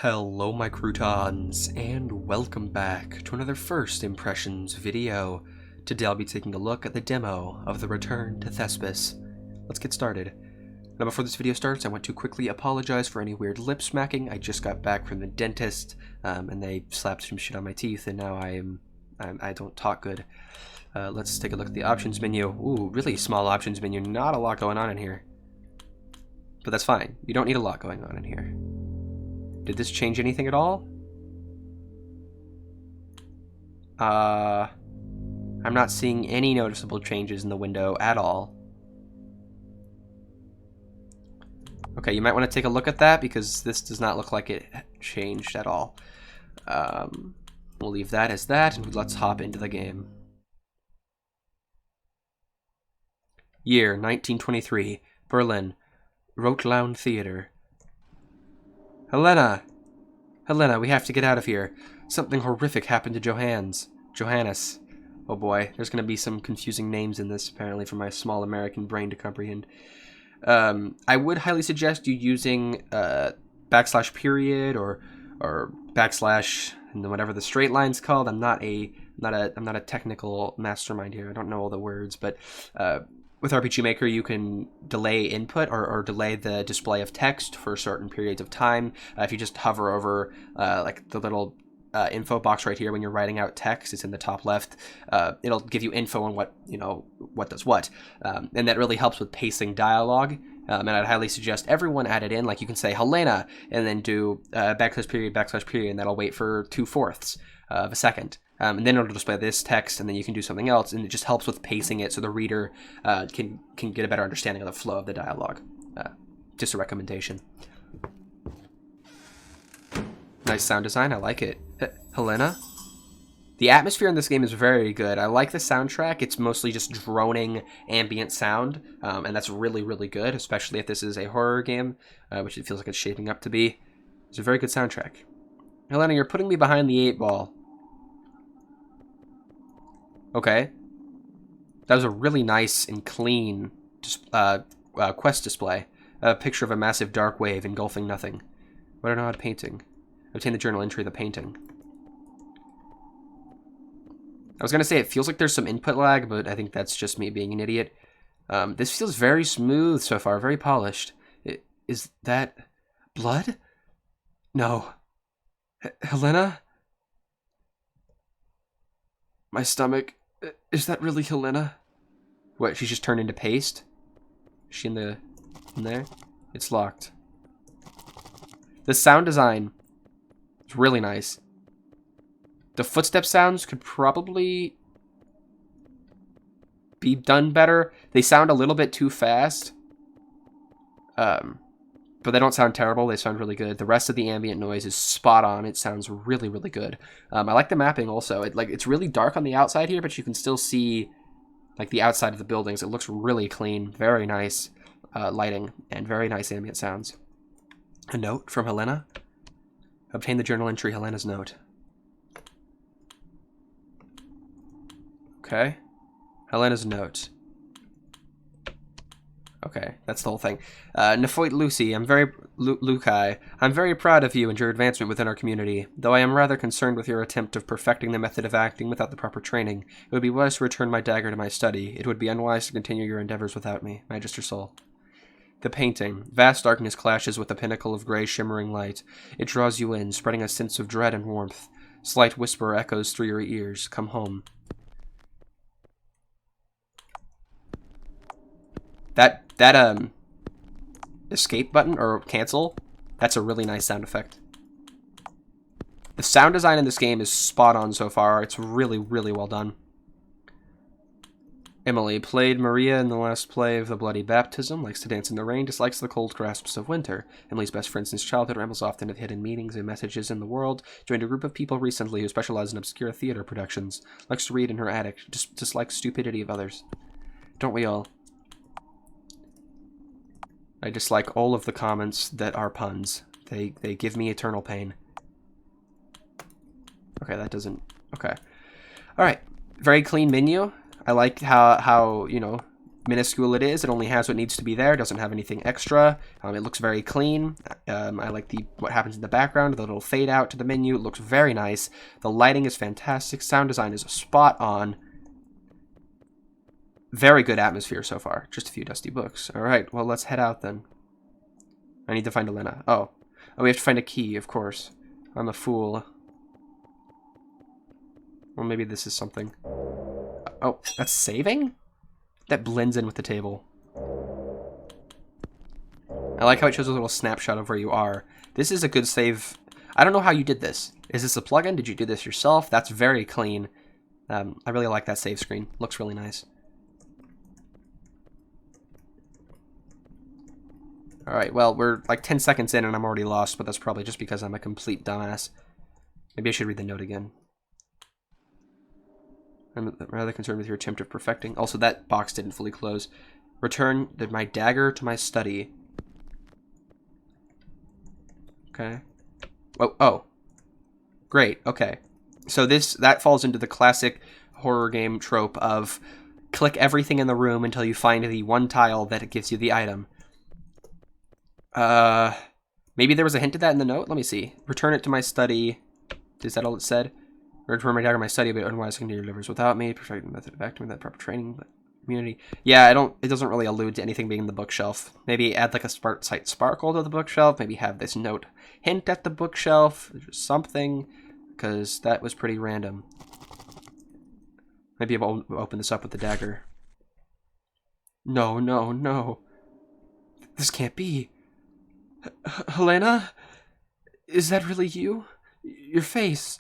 Hello my croutons, and welcome back to another First Impressions video. Today I'll be taking a look at the demo of the Return to Thespis. Let's get started. Now before this video starts, I want to quickly apologize for any weird lip smacking. I just got back from the dentist, and they slapped some shit on my teeth, and now I don't talk good. Let's take a look at the options menu. Ooh, really small options menu, not a lot going on in here. But that's fine, you don't need a lot going on in here. Did this change anything at all? I'm not seeing any noticeable changes in the window at all. Okay, you might want to take a look at that because this does not look like it changed at all. We'll leave that as that, and let's hop into the game. Year 1923, Berlin, Rotlaun Theater. Helena, we have to get out of here. Something horrific happened to Johannes. Oh boy, there's going to be some confusing names in this, apparently, for my small American brain to comprehend. I would highly suggest you using backslash period or backslash and whatever the straight line's called. I'm not a technical mastermind here. I don't know all the words, but with RPGMaker, you can delay input or delay the display of text for certain periods of time. If you just hover over like the little info box right here when you're writing out text, it's in the top left. It'll give you info on what does what, and that really helps with pacing dialogue. And I'd highly suggest everyone add it in. Like you can say Helena and then do backslash period, and that'll wait for 2/4 of a second. And then it'll display this text, and then you can do something else, and it just helps with pacing it so the reader can get a better understanding of the flow of the dialogue. Just a recommendation. Nice sound design, I like it. Helena? The atmosphere in this game is very good. I like the soundtrack. It's mostly just droning ambient sound, and that's really, really good, especially if this is a horror game, which it feels like it's shaping up to be. It's a very good soundtrack. Helena, you're putting me behind the 8 ball. Okay. That was a really nice and clean quest display. A picture of a massive dark wave engulfing nothing. What an odd painting. Obtain the journal entry of the painting. I was going to say it feels like there's some input lag, but I think that's just me being an idiot. This feels very smooth so far, very polished. Is that blood? No. Helena? My stomach. Is that really Helena? What, she's just turned into paste? Is she in there? It's locked. The sound design is really nice. The footstep sounds could probably be done better. They sound a little bit too fast. But they don't sound terrible. They sound really good. The rest of the ambient noise is spot on. It sounds really, really good. I like the mapping also. It's really dark on the outside here, but you can still see like the outside of the buildings. It looks really clean. Very nice lighting and very nice ambient sounds. A note from Helena. Obtain the journal entry, Helena's note. Okay. Helena's note. Okay, that's the whole thing. Nefoit Lucy, Lukai, I'm very proud of you and your advancement within our community. Though I am rather concerned with your attempt of perfecting the method of acting without the proper training, it would be wise to return my dagger to my study. It would be unwise to continue your endeavors without me, Magister Soul. The painting. Vast darkness clashes with a pinnacle of gray shimmering light. It draws you in, spreading a sense of dread and warmth. Slight whisper echoes through your ears. Come home. That escape button, or cancel, that's a really nice sound effect. The sound design in this game is spot on so far. It's really, really well done. Emily played Maria in the last play of The Bloody Baptism, likes to dance in the rain, dislikes the cold grasps of winter. Emily's best friend since childhood, rambles often at hidden meanings and messages in the world, joined a group of people recently who specialize in obscure theater productions, likes to read in her attic, dislikes stupidity of others. Don't we all? I dislike all of the comments that are puns. They give me eternal pain. Okay, that doesn't... Okay. Alright. Very clean menu. I like how you know, minuscule it is. It only has what needs to be there. Doesn't have anything extra. It looks very clean. I like what happens in the background. The little fade out to the menu. It looks very nice. The lighting is fantastic. Sound design is spot on. Very good atmosphere so far. Just a few dusty books. All right, well, let's head out then. I need to find Elena. Oh, we have to find a key, of course. I'm a fool. Well, maybe this is something. Oh, that's saving? That blends in with the table. I like how it shows a little snapshot of where you are. This is a good save. I don't know how you did this. Is this a plugin? Did you do this yourself? That's very clean. I really like that save screen. Looks really nice. Alright, well, we're like 10 seconds in and I'm already lost, but that's probably just because I'm a complete dumbass. Maybe I should read the note again. I'm rather concerned with your attempt of perfecting. Also, that box didn't fully close. Return my dagger to my study. Okay. Oh. Great, okay. So that falls into the classic horror game trope of click everything in the room until you find the one tile that gives you the item. Maybe there was a hint of that in the note? Let me see. Return it to my study. Is that all it said? Return my dagger to my study, but otherwise continue your livers without me. Perfect method of acting with that proper training community. Yeah, it doesn't really allude to anything being in the bookshelf. Maybe add like a slight sparkle to the bookshelf. Maybe have this note hint at the bookshelf. Something, because that was pretty random. Maybe I'll open this up with the dagger. No, no, no. This can't be. Helena? Is that really you? Your face.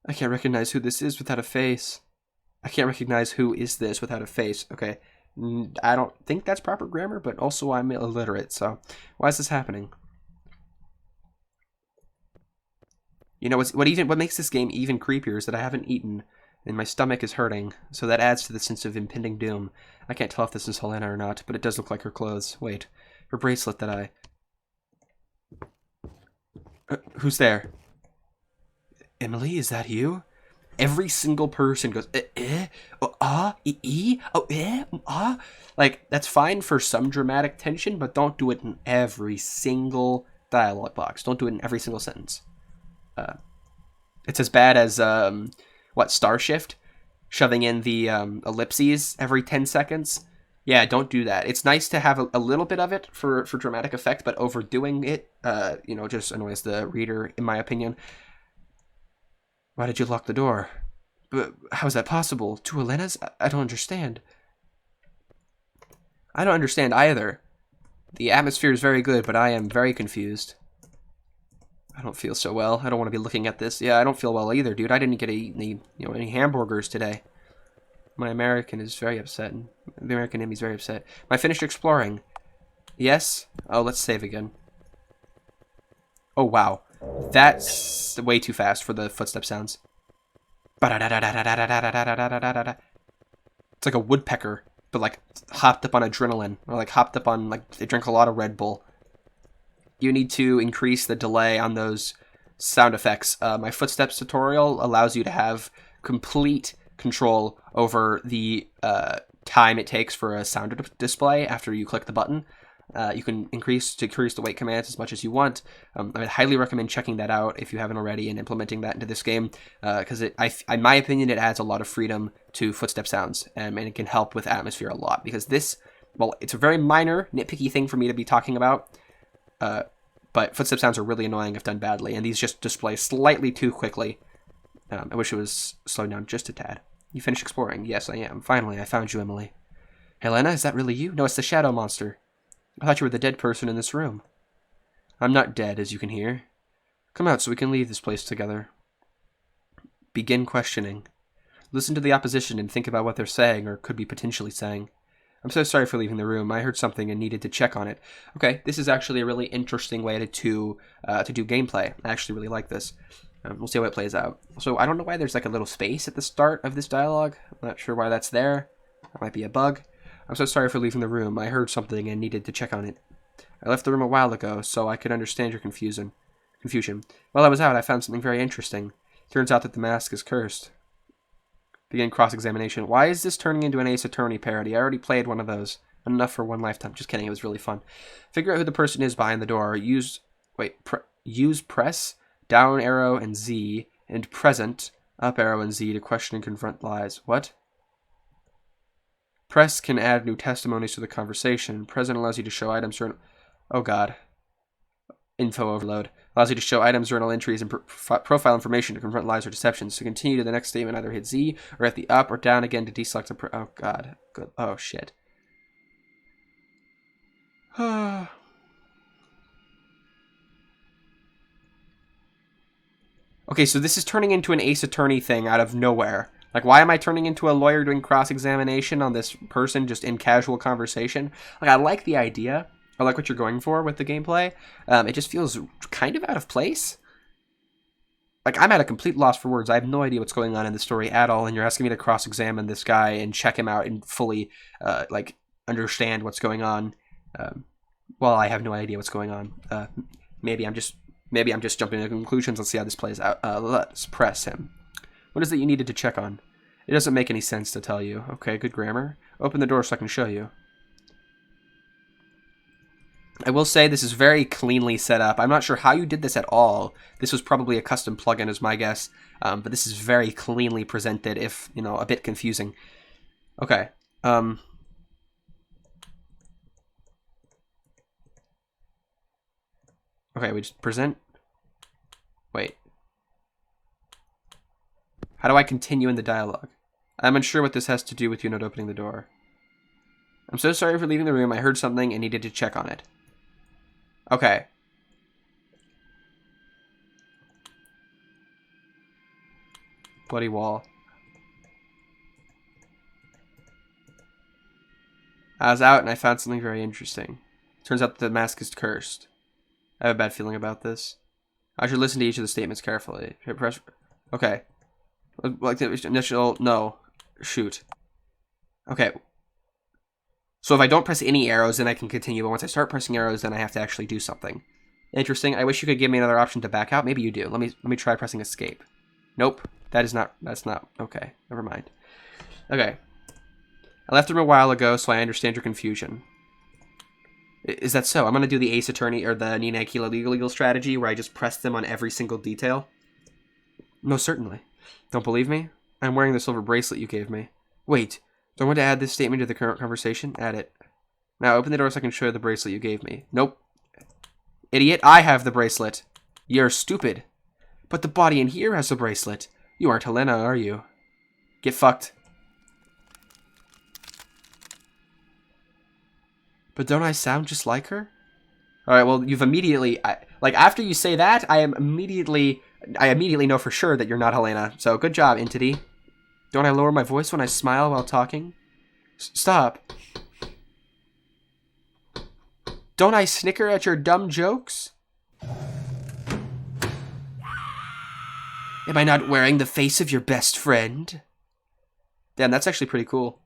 I can't recognize who this is without a face. I can't recognize who is this without a face. Okay. I don't think that's proper grammar, but also I'm illiterate, so why is this happening? You know, what makes this game even creepier is that I haven't eaten, and my stomach is hurting, so that adds to the sense of impending doom. I can't tell if this is Helena or not, but it does look like her clothes. Wait, her bracelet that I... who's there? Emily, is that you? Every single person goes, Like, that's fine for some dramatic tension, but don't do it in every single dialogue box. Don't do it in every single sentence. It's as bad as, Star Shift? Shoving in the ellipses every 10 seconds? Yeah, don't do that. It's nice to have a little bit of it for dramatic effect, but overdoing it, just annoys the reader, in my opinion. Why did you lock the door? But how is that possible? Two Helenas? I don't understand. I don't understand either. The atmosphere is very good, but I am very confused. I don't feel so well. I don't want to be looking at this. Yeah, I don't feel well either, dude. I didn't get to eat any hamburgers today. My American is very upset. The American in me is very upset. I finished exploring. Yes? Oh, let's save again. Oh, wow. That's way too fast for the footstep sounds. It's like a woodpecker, but like hopped up on adrenaline, or like hopped up on, like, they drink a lot of Red Bull. You need to increase the delay on those sound effects. My footsteps tutorial allows you to have complete control over the time it takes for a sound to display after you click the button. You can decrease the wait commands as much as you want. I would highly recommend checking that out if you haven't already and implementing that into this game, because in my opinion, it adds a lot of freedom to footstep sounds, and it can help with atmosphere a lot, because this, well, it's a very minor, nitpicky thing for me to be talking about, but footstep sounds are really annoying if done badly, and these just display slightly too quickly. I wish it was slowed down just a tad. You finished exploring? Yes, I am. Finally, I found you, Emily. Helena, is that really you? No, it's the shadow monster. I thought you were the dead person in this room. I'm not dead, as you can hear. Come out so we can leave this place together. Begin questioning. Listen to the opposition and think about what they're saying, or could be potentially saying. I'm so sorry for leaving the room. I heard something and needed to check on it. Okay, this is actually a really interesting way to do gameplay. I actually really like this. We'll see how it plays out. So I don't know why there's like a little space at the start of this dialogue. I'm not sure why that's there. That might be a bug. I'm so sorry for leaving the room. I heard something and needed to check on it. I left the room a while ago, so I could understand your confusion. While I was out, I found something very interesting. Turns out that the mask is cursed. Begin cross-examination. Why is this turning into an Ace Attorney parody? I already played one of those. Enough for one lifetime. Just kidding. It was really fun. Figure out who the person is behind the door. Use press, down arrow and Z, and present, up arrow and Z to question and confront lies. What? Press can add new testimonies to the conversation. Present allows you to show items. Oh god. Info overload. Allows you to show items, journal entries, and profile information to confront lies or deceptions. To continue to the next statement, either hit Z or hit the up or down again to deselect a... Oh god. Good. Oh shit. Okay, so this is turning into an Ace Attorney thing out of nowhere. Like, why am I turning into a lawyer doing cross-examination on this person just in casual conversation? Like, I like the idea. I like what you're going for with the gameplay. It just feels kind of out of place. Like, I'm at a complete loss for words. I have no idea what's going on in the story at all, and you're asking me to cross-examine this guy and check him out and fully, like, understand what's going on. Well, I have no idea what's going on. Maybe I'm just jumping to conclusions. Let's see how this plays out. Let's press him. What is it you needed to check on? It doesn't make any sense to tell you. Okay, good grammar. Open the door so I can show you. I will say this is very cleanly set up. I'm not sure how you did this at all. This was probably a custom plugin is my guess. But this is very cleanly presented, if, you know, a bit confusing. Okay. Okay, we just present. Wait. How do I continue in the dialogue? I'm unsure what this has to do with you not opening the door. I'm so sorry for leaving the room. I heard something and needed to check on it. Okay. Bloody wall. I was out and I found something very interesting. Turns out the mask is cursed. I have a bad feeling about this. I should listen to each of the statements carefully. Okay. Like the initial... No. Shoot. Okay. So if I don't press any arrows, then I can continue. But once I start pressing arrows, then I have to actually do something. Interesting. I wish you could give me another option to back out. Maybe you do. Let me try pressing escape. Nope. That's not... Okay. Never mind. Okay. I left the room a while ago, so I understand your confusion. Is that so? I'm going to do the Ace Attorney or the Nina Aquila legal strategy where I just press them on every single detail. Most certainly. Don't believe me? I'm wearing the silver bracelet you gave me. Wait, do I want to add this statement to the current conversation? Add it. Now open the door so I can show you the bracelet you gave me. Nope. Idiot, I have the bracelet. You're stupid. But the body in here has the bracelet. You aren't Helena, are you? Get fucked. But don't I sound just like her? Alright, well, you've immediately... like, after you say that, I immediately know for sure that you're not Helena. So, good job, entity. Don't I lower my voice when I smile while talking? Stop. Don't I snicker at your dumb jokes? Am I not wearing the face of your best friend? Damn, that's actually pretty cool.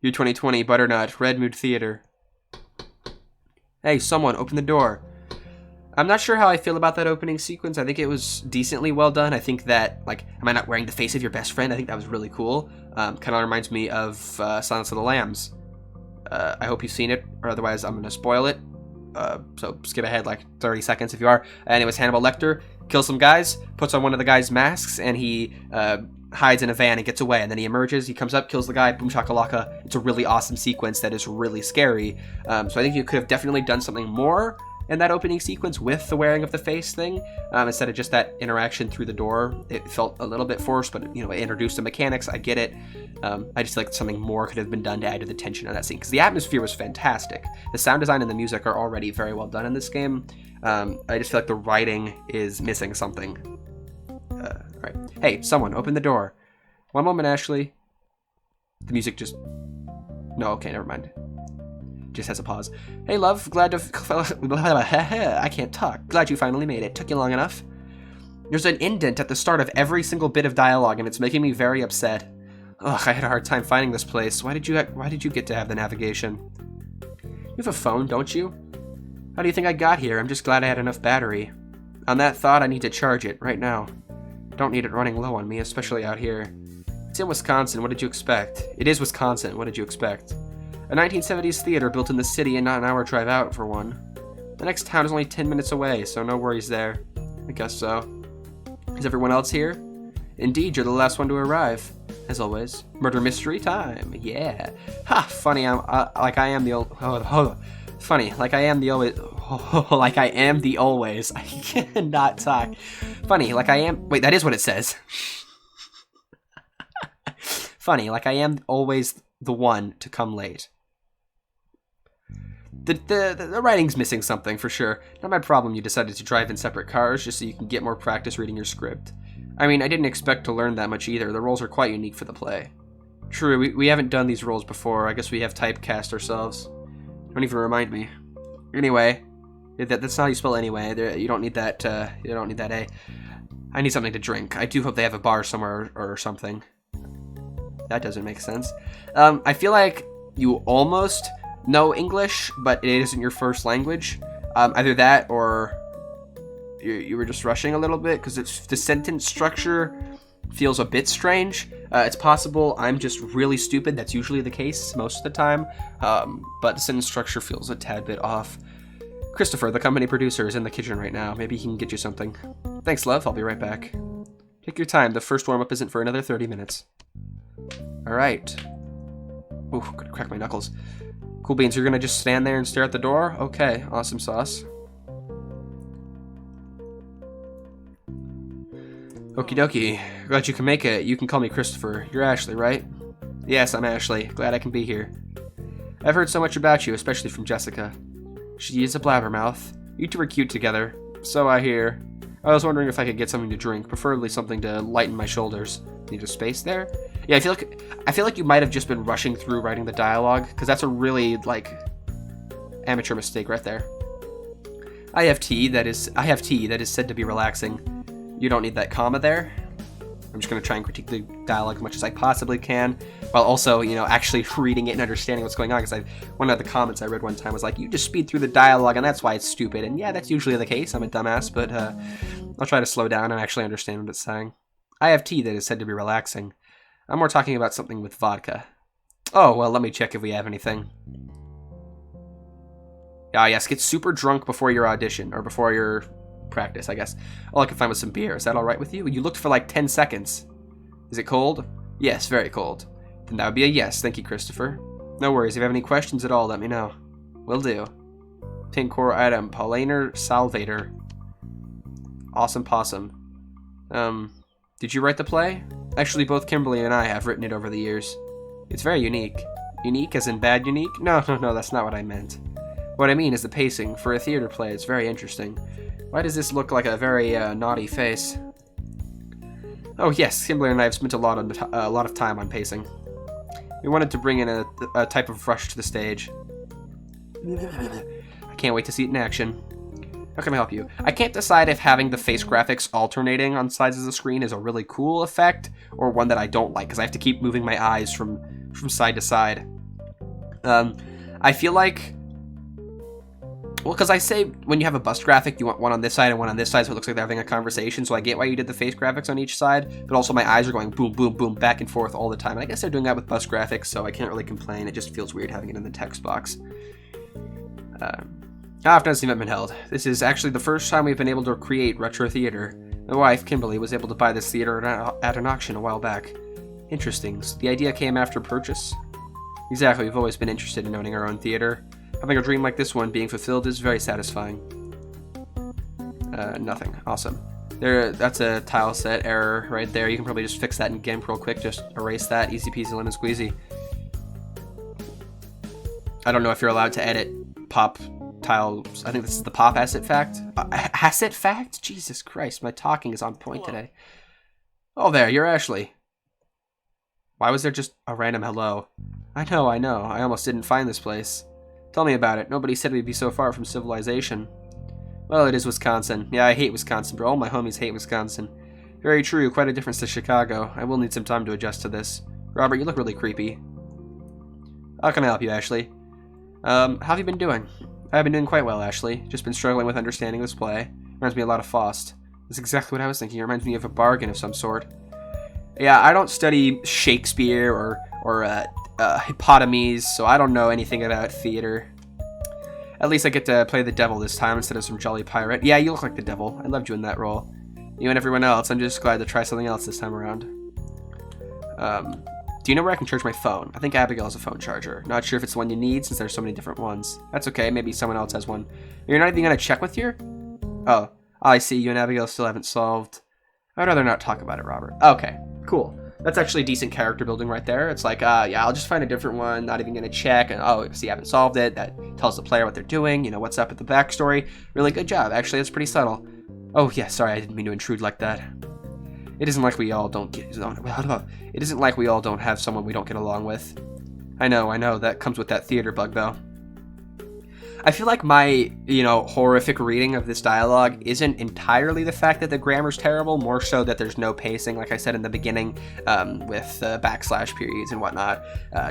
U2020, Butternut, Redmood Theater. Hey, someone, open the door. I'm not sure how I feel about that opening sequence. I think it was decently well done. I think that, like, am I not wearing the face of your best friend? I think that was really cool. Kind of reminds me of Silence of the Lambs. I hope you've seen it, or otherwise I'm going to spoil it. So skip ahead like 30 seconds if you are. And it was Hannibal Lecter, kills some guys, puts on one of the guys' masks, and he hides in a van and gets away. And then he emerges, he comes up, kills the guy, boom shakalaka. It's a really awesome sequence that is really scary. So I think you could have definitely done something more in that opening sequence with the wearing of the face thing, instead of just that interaction through the door. It felt a little bit forced, but you know, it introduced the mechanics. I get it. I just feel like something more could have been done to add to the tension of that scene, because the atmosphere was fantastic. The sound design and the music are already very well done in this game. I just feel like the writing is missing something. Alright. Hey, someone, open the door. One moment, Ashley. The music just... No, okay, never mind. Just has a pause. Hey, love, glad to... I can't talk. Glad you finally made it. Took you long enough. There's an indent at the start of every single bit of dialogue, and it's making me very upset. Ugh, I had a hard time finding this place. Why did you get to have the navigation? You have a phone, don't you? How do you think I got here? I'm just glad I had enough battery. On that thought, I need to charge it right now. don't need it running low on me, especially out here. It's in Wisconsin, what did you expect? It is Wisconsin, what did you expect? A 1970s theater built in the city and not an hour drive out, for one. The next town is only 10 minutes away, so no worries there. I guess so. Is everyone else here? Indeed, you're the last one to arrive. As always, murder mystery time. Yeah. Ha! Funny, like I am the funny, like I am the always. Like I am the always. I cannot talk. Funny, like I am. Wait, that is what it says. Funny, like I am always the one to come late. The writing's missing something for sure. Not my problem you decided to drive in separate cars just so you can get more practice reading your script. I mean, I didn't expect to learn that much either. The roles are quite unique for the play. True, we haven't done these roles before. I guess we have typecast ourselves. Don't even remind me. Anyway, that's not how you spell anyway. You don't need that, you don't need that A. I need something to drink. I do hope they have a bar somewhere or something. That doesn't make sense. I feel like you almost know English, but it isn't your first language. Either that or you were just rushing a little bit, because the sentence structure feels a bit strange. It's possible I'm just really stupid. That's usually the case most of the time. But the sentence structure feels a tad bit off. Christopher, the company producer, is in the kitchen right now. Maybe he can get you something. Thanks, love. I'll be right back. Take your time. The first warm-up isn't for another 30 minutes. Alright. Ooh, I'm gonna crack my knuckles. Cool beans, you're gonna just stand there and stare at the door? Okay, awesome sauce. Okie dokie. Glad you can make it. You can call me Christopher. You're Ashley, right? Yes, I'm Ashley. Glad I can be here. I've heard so much about you, especially from Jessica. She is a blabbermouth. You two are cute together. So I hear. I was wondering if I could get something to drink, preferably something to lighten my shoulders. Need a space there? Yeah, I feel like you might have just been rushing through writing the dialogue, because that's a really, like, amateur mistake right there. I have tea that is said to be relaxing. You don't need that comma there. I'm just going to try and critique the dialogue as much as I possibly can, while also, you know, actually reading it and understanding what's going on, because one of the comments I read one time was like, you just speed through the dialogue and that's why it's stupid. And yeah, that's usually the case. I'm a dumbass, but I'll try to slow down and actually understand what it's saying. I have tea that is said to be relaxing. I'm more talking about something with vodka. Oh, well, let me check if we have anything. Ah, yes, get super drunk before your audition, or before your practice, I guess. All I can find was some beer. Is that alright with you? You looked for like 10 seconds. Is it cold? Yes, very cold. Then that would be a yes. Thank you, Christopher. No worries. If you have any questions at all, let me know. Will do. Pink core item. Paulaner Salvator. Awesome possum. Did you write the play? Actually, both Kimberly and I have written it over the years. It's very unique. Unique as in bad unique? No, that's not what I meant. What I mean is the pacing. For a theater play, it's very interesting. Why does this look like a very naughty face? Oh yes, Kimberly and I have spent a lot of time on pacing. We wanted to bring in a type of rush to the stage. I can't wait to see it in action. How can I help you? I can't decide if having the face graphics alternating on sides of the screen is a really cool effect, or one that I don't like, because I have to keep moving my eyes from side to side. I feel like... Well, because I say when you have a bust graphic, you want one on this side and one on this side, so it looks like they're having a conversation, so I get why you did the face graphics on each side, but also my eyes are going boom, boom, boom, back and forth all the time. And I guess they're doing that with bust graphics, so I can't really complain. It just feels weird having it in the text box. After this event been held. This is actually the first time we've been able to create retro theater. My wife, Kimberly, was able to buy this theater at an auction a while back. Interesting. So the idea came after purchase? Exactly, we've always been interested in owning our own theater. Having a dream like this one being fulfilled is very satisfying. Nothing. Awesome. That's a tile set error right there. You can probably just fix that in GIMP real quick. Just erase that. Easy peasy lemon squeezy. I don't know if you're allowed to edit pop tiles. I think this is the pop asset fact. Asset fact? Jesus Christ, my talking is on point today. Oh, there, you're Ashley. Why was there just a random hello? I know. I almost didn't find this place. Tell me about it. Nobody said we'd be so far from civilization. Well, it is Wisconsin. Yeah, I hate Wisconsin, bro. All my homies hate Wisconsin. Very true. Quite a difference to Chicago. I will need some time to adjust to this. Robert, you look really creepy. How can I help you, Ashley? How have you been doing? I've been doing quite well, Ashley. Just been struggling with understanding this play. Reminds me a lot of Faust. That's exactly what I was thinking. It reminds me of a bargain of some sort. Yeah, I don't study Shakespeare or hippopotamies, so I don't know anything about theater. At least I get to play the devil this time instead of some jolly pirate. Yeah, you look like the devil. I loved you in that role. You and everyone else. I'm just glad to try something else this time around. Do you know where I can charge my phone? I think Abigail has a phone charger. Not sure if it's the one you need since there's so many different ones. That's okay. Maybe someone else has one. You're not even going to check with your... Oh, I see. You and Abigail still haven't solved... I'd rather not talk about it, Robert. Okay, cool. That's actually decent character building right there. It's like, yeah, I'll just find a different one, not even going to check, and oh, see, I haven't solved it. That tells the player what they're doing, you know, what's up with the backstory. Really good job. Actually, that's pretty subtle. Oh, yeah, sorry, I didn't mean to intrude like that. It isn't like we all don't get... It isn't like we all don't have someone we don't get along with. I know, that comes with that theater bug, though. I feel like my, you know, horrific reading of this dialogue isn't entirely the fact that the grammar's terrible, more so that there's no pacing, like I said in the beginning, with backslash periods and whatnot,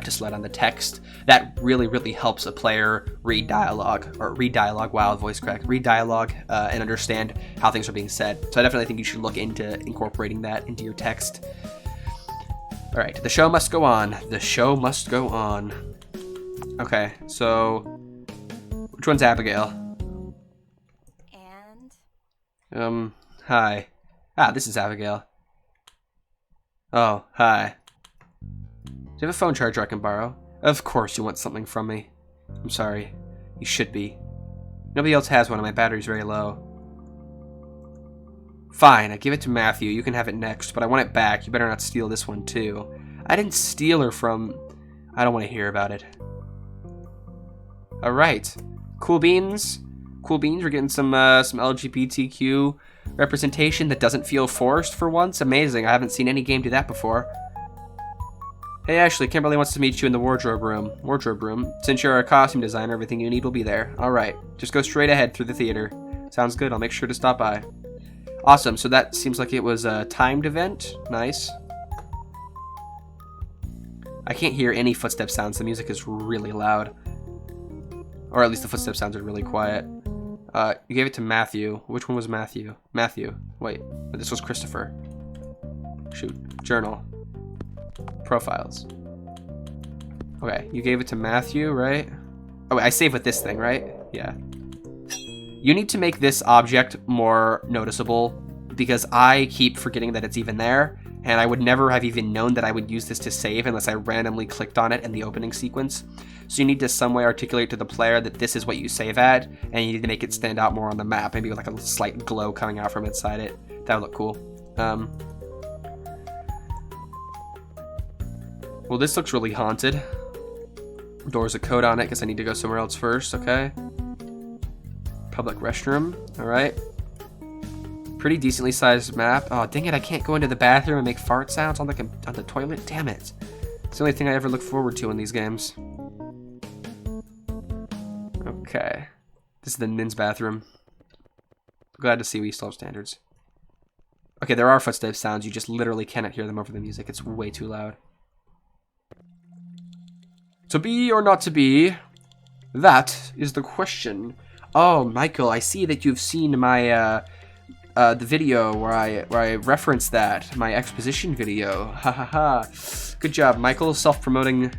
just let on the text. That really, really helps a player read dialogue, wow, voice crack, read dialogue, and understand how things are being said. So I definitely think you should look into incorporating that into your text. All right, the show must go on. The show must go on. Okay, so... Which one's Abigail? And? Hi. Ah, this is Abigail. Oh, hi. Do you have a phone charger I can borrow? Of course you want something from me. I'm sorry. You should be. Nobody else has one and my battery's very low. Fine, I give it to Matthew. You can have it next, but I want it back. You better not steal this one, too. I didn't steal her from... I don't want to hear about it. Alright. Cool beans. Cool beans. We're getting some LGBTQ representation that doesn't feel forced for once. Amazing. I haven't seen any game do that before. Hey Ashley, Kimberly wants to meet you in the wardrobe room. Since you're a costume designer, everything you need will be there. Alright. Just go straight ahead through the theater. Sounds good. I'll make sure to stop by. Awesome. So that seems like it was a timed event. Nice. I can't hear any footstep sounds. The music is really loud. Or at least the footstep sounds are really quiet. You gave it to Matthew. Which one was Matthew? Matthew. Wait. This was Christopher. Shoot. Journal. Profiles. Okay. You gave it to Matthew, right? Oh, wait, I save with this thing, right? Yeah. You need to make this object more noticeable because I keep forgetting that it's even there. And I would never have even known that I would use this to save unless I randomly clicked on it in the opening sequence. So you need to some way articulate to the player that this is what you save at, and you need to make it stand out more on the map, maybe with like a slight glow coming out from inside it. That would look cool. Well, this looks really haunted. Door's a code on it, because I need to go somewhere else first, okay. Public restroom, alright. Pretty decently sized map. Oh, dang it, I can't go into the bathroom and make fart sounds on the toilet. Damn it. It's the only thing I ever look forward to in these games. Okay. This is the men's bathroom. Glad to see we still have standards. Okay, there are footstep sounds. You just literally cannot hear them over the music. It's way too loud. To be or not to be? That is the question. Oh, Michael, I see that you've seen my, the video where I referenced that. My exposition video. Ha ha ha. Good job, Michael. Self-promoting,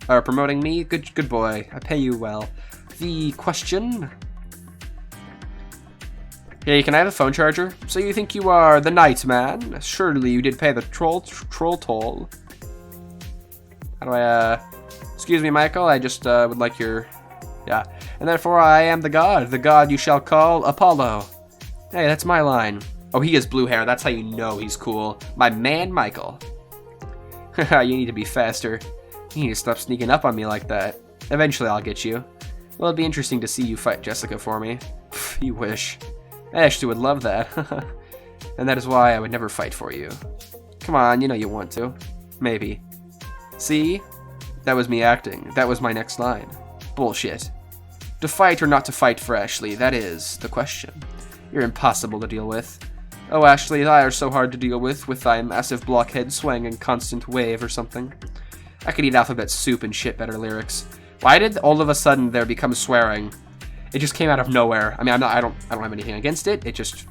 promoting me. Good boy. I pay you well. The question. Hey, can I have a phone charger? So you think you are the night man? Surely you did pay the troll toll. How do I, excuse me, Michael, I just, would like your, yeah. And therefore I am the god you shall call Apollo. Hey, that's my line. Oh, he has blue hair, that's how you know he's cool. My man, Michael. Haha, you need to be faster. You need to stop sneaking up on me like that. Eventually I'll get you. Well, it'd be interesting to see you fight Jessica for me. Pff, you wish. I actually would love that. And that is why I would never fight for you. Come on, you know you want to. Maybe. See? That was me acting. That was my next line. Bullshit. To fight or not to fight for Ashley, that is the question. You're impossible to deal with. Oh, Ashley, I are so hard to deal with thy massive blockhead swing and constant wave or something. I could eat alphabet soup and shit better lyrics. Why did all of a sudden there become swearing? It just came out of nowhere. I mean, I don't have anything against it. It just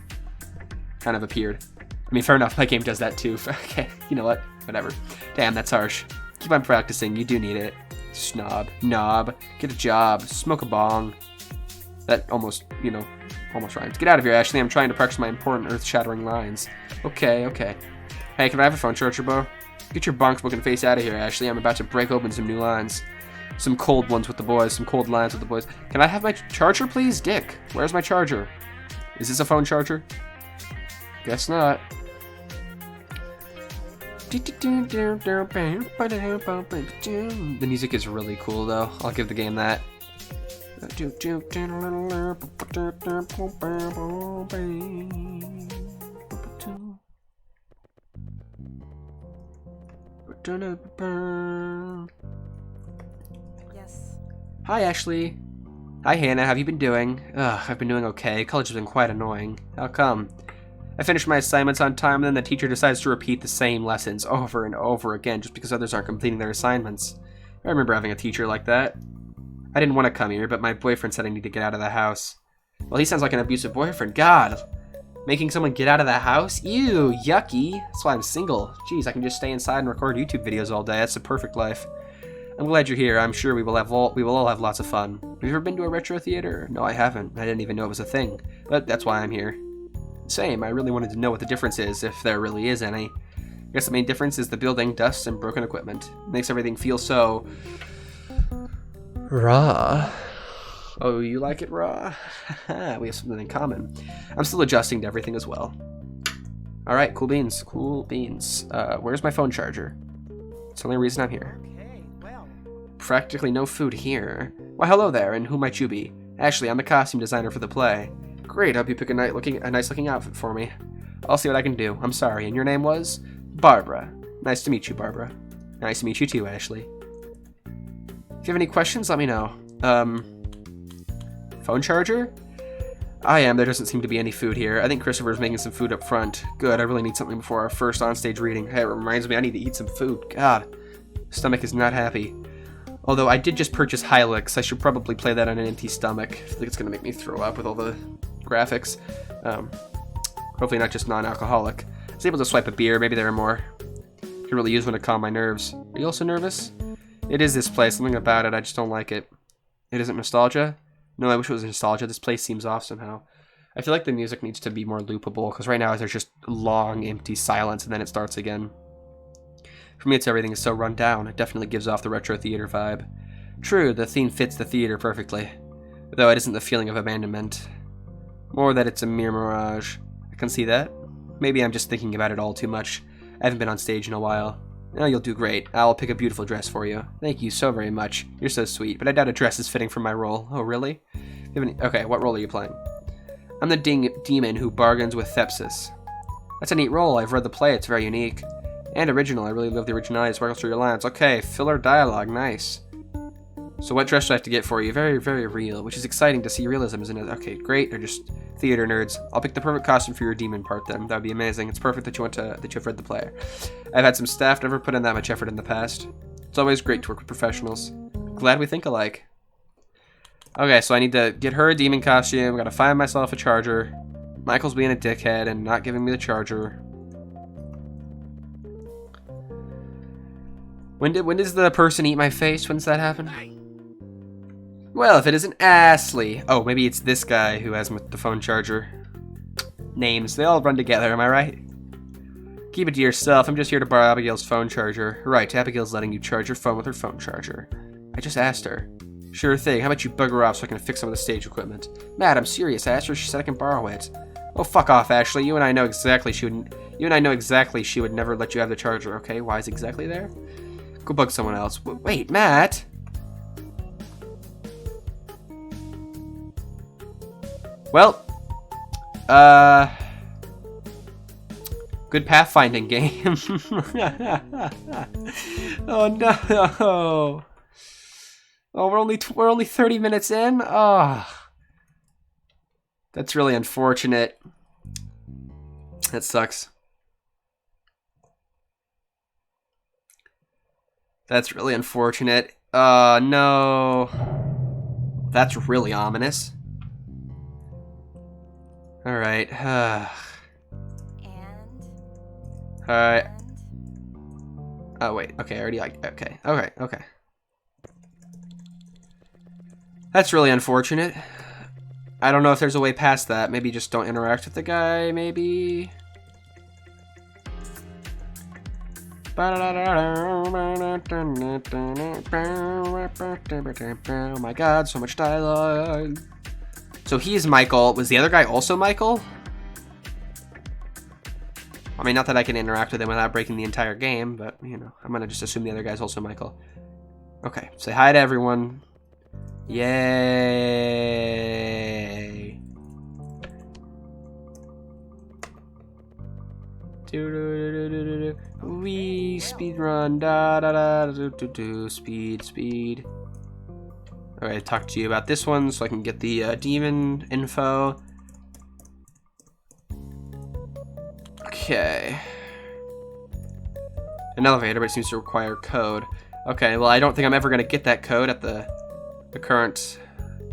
kind of appeared. I mean, fair enough, my game does that too. Okay, you know what? Whatever. Damn, that's harsh. Keep on practicing, you do need it. Snob. Knob. Get a job. Smoke a bong. That almost, you know, almost rhymes. Get out of here, Ashley. I'm trying to practice my important earth-shattering lines. Okay, okay. Hey, can I have a phone charger, bro? Get your bonk-smoking face out of here, Ashley. I'm about to break open some new lines. Some cold ones with the boys. Some cold lines with the boys. Can I have my charger, please? Dick, where's my charger? Is this a phone charger? Guess not. The music is really cool, though. I'll give the game that. Yes. Hi, Ashley. Hi, Hannah. How have you been doing? Ugh, I've been doing okay. College has been quite annoying. How come? I finished my assignments on time, and then the teacher decides to repeat the same lessons over and over again just because others aren't completing their assignments. I remember having a teacher like that. I didn't want to come here, but my boyfriend said I need to get out of the house. Well, he sounds like an abusive boyfriend. God! Making someone get out of the house? Ew, yucky. That's why I'm single. Jeez, I can just stay inside and record YouTube videos all day. That's the perfect life. I'm glad you're here. I'm sure we will all have lots of fun. Have you ever been to a retro theater? No, I haven't. I didn't even know it was a thing. But that's why I'm here. Same. I really wanted to know what the difference is, if there really is any. I guess the main difference is the building, dust, and broken equipment. It makes everything feel so... raw. Oh, you like it raw? We have something in common. I'm still adjusting to everything as well. Alright, cool beans. Cool beans. Where's my phone charger? It's the only reason I'm here. Okay, well. Practically no food here. Why, hello there, and who might you be? Ashley, I'm the costume designer for the play. Great, I hope you pick a nice looking outfit for me. I'll see what I can do. I'm sorry, and your name was? Barbara. Nice to meet you, Barbara. Nice to meet you too, Ashley. If you have any questions, let me know. Phone charger? I am. There doesn't seem to be any food here. I think Christopher's making some food up front. Good, I really need something before our first onstage reading. Hey, it reminds me I need to eat some food. God, stomach is not happy. Although I did just purchase Hilux, I should probably play that on an empty stomach. I feel like it's going to make me throw up with all the graphics. Hopefully not just non-alcoholic. I was able to swipe a beer, maybe there are more. Could really use one to calm my nerves. Are you also nervous? It is this place, something about it, I just don't like it. It isn't nostalgia? No, I wish it was nostalgia. This place seems off somehow. I feel like the music needs to be more loopable, because right now there's just long, empty silence, and then it starts again. For me, it's everything is so run down. It definitely gives off the retro theater vibe. True, the theme fits the theater perfectly. Though it isn't the feeling of abandonment. More that it's a mere mirage. I can see that. Maybe I'm just thinking about it all too much. I haven't been on stage in a while. Oh, you'll do great. I'll pick a beautiful dress for you. Thank you so very much. You're so sweet, but I doubt a dress is fitting for my role. Oh, really? Okay, what role are you playing? I'm the demon who bargains with Thespis. That's a neat role. I've read the play. It's very unique. And original. I really love the originality. It sparkles through your lines. Okay, filler dialogue. Nice. So what dress do I have to get for you? Very, very real, which is exciting to see realism, isn't it? Okay, great. They're just theater nerds. I'll pick the perfect costume for your demon part then. That would be amazing. It's perfect that you've read the play. I've had some staff never put in that much effort in the past. It's always great to work with professionals. Glad we think alike. Okay, so I need to get her a demon costume. Gotta find myself a charger. Michael's being a dickhead and not giving me the charger. When does the person eat my face? When does that happen? Well, if it isn't Ashley. Oh, maybe it's this guy who has the phone charger. Names, they all run together, am I right? Keep it to yourself. I'm just here to borrow Abigail's phone charger. Right, Abigail's letting you charge your phone with her phone charger. I just asked her. Sure thing. How about you bugger off so I can fix some of the stage equipment? Matt, I'm serious. I asked her. She said I can borrow it. Oh, fuck off, Ashley. You and I know exactly she would never let you have the charger. Okay, why is exactly there? Go bug someone else. Wait, Matt. Well, good pathfinding game. Oh no! Oh, we're only 30 minutes in. Oh, that's really unfortunate. That sucks. That's really unfortunate. No. That's really ominous. Alright. Oh, wait. Okay, I already like... Okay. Okay, okay. That's really unfortunate. I don't know if there's a way past that. Maybe just don't interact with the guy, maybe... Oh my god, so much dialogue. So he's Michael. Was the other guy also Michael? I mean, not that I can interact with him without breaking the entire game, but, you know, I'm gonna just assume the other guy's also Michael. Okay, say hi to everyone. Yay! Wee, speed run, da da da do do do, speed. Alright, talk to you about this one so I can get the demon info. Okay. An elevator, but it seems to require code. Okay, well, I don't think I'm ever going to get that code at the current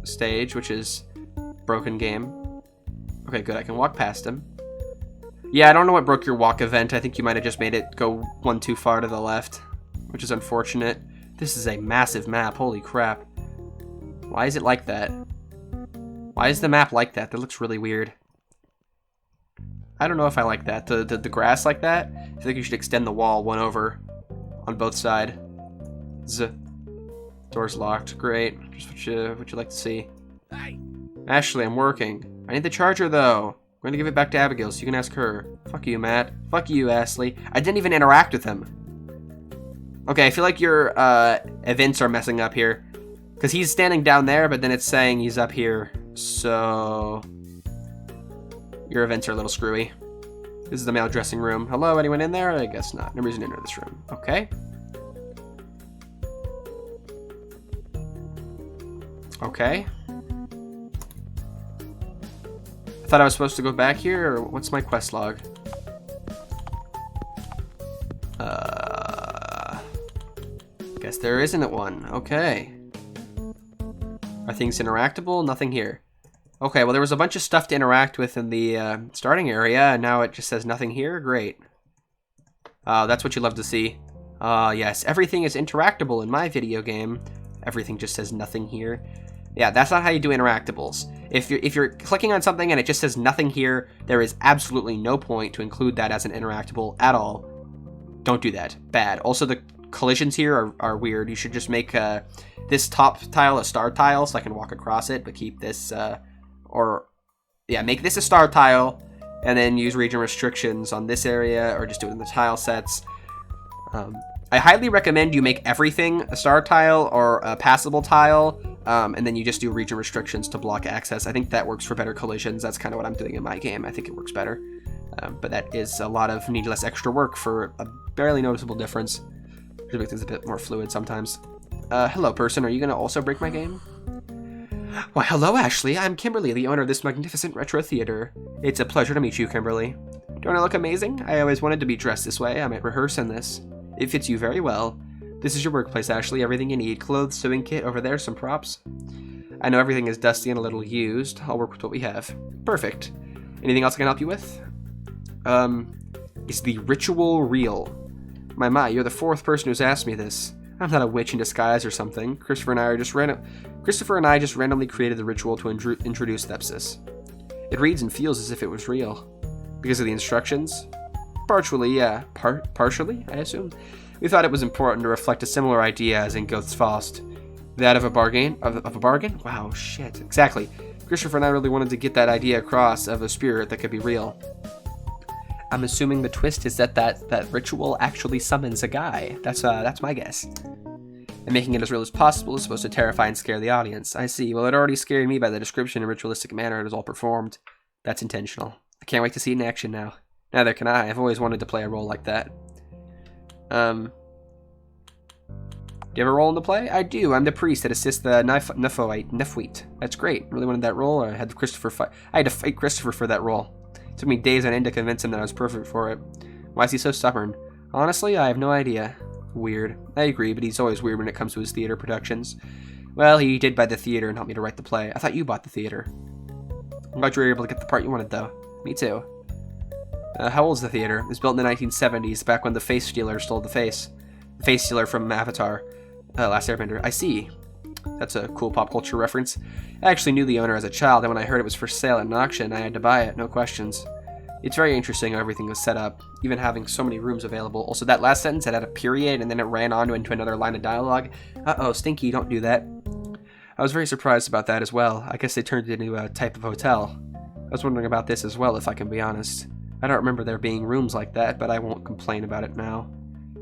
stage, which is broken game. Okay, good. I can walk past him. Yeah, I don't know what broke your walk event. I think you might have just made it go one too far to the left, which is unfortunate. This is a massive map. Holy crap. Why is it like that? Why is the map like that? That looks really weird. I don't know if I like that. The grass like that? I think you should extend the wall one over on both sides. Door's locked. Great. Just what you like to see. Hey. Ashley, I'm working. I need the charger though. I'm going to give it back to Abigail so you can ask her. Fuck you, Matt. Fuck you, Ashley. I didn't even interact with him. Okay, I feel like your events are messing up here. Because he's standing down there, but then it's saying he's up here. So... your events are a little screwy. This is the male dressing room. Hello, anyone in there? I guess not. No reason to enter this room. Okay. Okay. I thought I was supposed to go back here, or what's my quest log? Guess there isn't one. Okay. Are things interactable? Nothing here. Okay, well there was a bunch of stuff to interact with in the starting area, and now it just says nothing here? Great. That's what you love to see. Yes, everything is interactable in my video game. Everything just says nothing here. Yeah, that's not how you do interactables. If you're clicking on something and it just says nothing here, there is absolutely no point to include that as an interactable at all. Don't do that. Bad. Also, the collisions here are weird. You should just make this top tile a star tile so I can walk across it, but keep this... make this a star tile, and then use region restrictions on this area, or just do it in the tile sets. I highly recommend you make everything a star tile or a passable tile, and then you just do region restrictions to block access. I think that works for better collisions. That's kind of what I'm doing in my game. I think it works better. But that is a lot of needless extra work for a barely noticeable difference. Just make things a bit more fluid sometimes. Hello, person. Are you going to also break my game? Why, hello, Ashley. I'm Kimberly, the owner of this magnificent retro theater. It's a pleasure to meet you, Kimberly. Don't I look amazing? I always wanted to be dressed this way. I might rehearse in this. It fits you very well. This is your workplace, Ashley. Everything you need. Clothes, sewing kit, over there, some props. I know everything is dusty and a little used. I'll work with what we have. Perfect. Anything else I can help you with? Is the ritual real? My, you're the fourth person who's asked me this. I'm not a witch in disguise or something. Christopher and I just randomly created the ritual to introduce Thespis. It reads and feels as if it was real. Because of the instructions? Partially, yeah. Partially, I assume? We thought it was important to reflect a similar idea as in Ghost's Faust. That of a bargain? Of a bargain? Wow, shit. Exactly. Christopher and I really wanted to get that idea across of a spirit that could be real. I'm assuming the twist is that ritual actually summons a guy. That's my guess. And making it as real as possible is supposed to terrify and scare the audience. I see. Well, it already scared me by the description and ritualistic manner it is all performed. That's intentional. I can't wait to see it in action now. Neither can I. I've always wanted to play a role like that. Do you have a role in the play? I do. I'm the priest that assists the Nephuite. That's great. Really wanted that role. I had to fight Christopher for that role. It took me days on end to convince him that I was perfect for it. Why is he so stubborn? Honestly, I have no idea. Weird. I agree, but he's always weird when it comes to his theater productions. Well, he did buy the theater and help me to write the play. I thought you bought the theater. I'm glad you were able to get the part you wanted, though. Me too. How old is the theater? It was built in the 1970s, back when the face stealer stole the face. The face stealer from Avatar, Last Airbender. I see. That's a cool pop culture reference. I actually knew the owner as a child, and when I heard it was for sale at an auction, I had to buy it, no questions. It's very interesting how everything was set up, even having so many rooms available. Also, that last sentence, it had a period, and then it ran on into another line of dialogue. Uh-oh, Stinky, don't do that. I was very surprised about that as well. I guess they turned it into a type of hotel. I was wondering about this as well, if I can be honest. I don't remember there being rooms like that, but I won't complain about it now.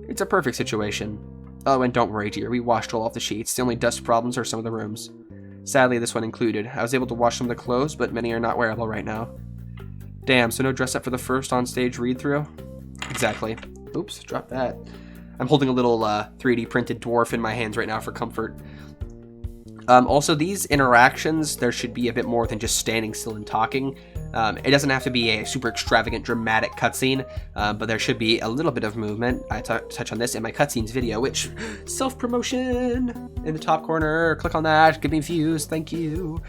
It's a perfect situation. Oh, and don't worry, dear, we washed all of the sheets. The only dust problems are some of the rooms. Sadly, this one included. I was able to wash some of the clothes, but many are not wearable right now. Damn, so no dress up for the first on-stage read-through? Exactly. Oops, drop that. I'm holding a little 3D printed dwarf in my hands right now for comfort. Also, these interactions, there should be a bit more than just standing still and talking. It doesn't have to be a super extravagant, dramatic cutscene, but there should be a little bit of movement. I touch on this in my cutscenes video, which, self-promotion in the top corner. Click on that, give me views, thank you.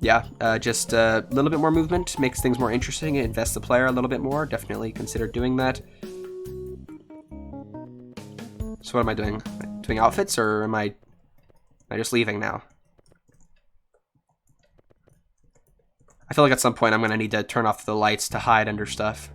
Just a little bit more movement makes things more interesting. It invests the player a little bit more. Definitely consider doing that. So what am I doing? Am I doing outfits, or am I just leaving now? I feel like at some point I'm going to need to turn off the lights to hide under stuff.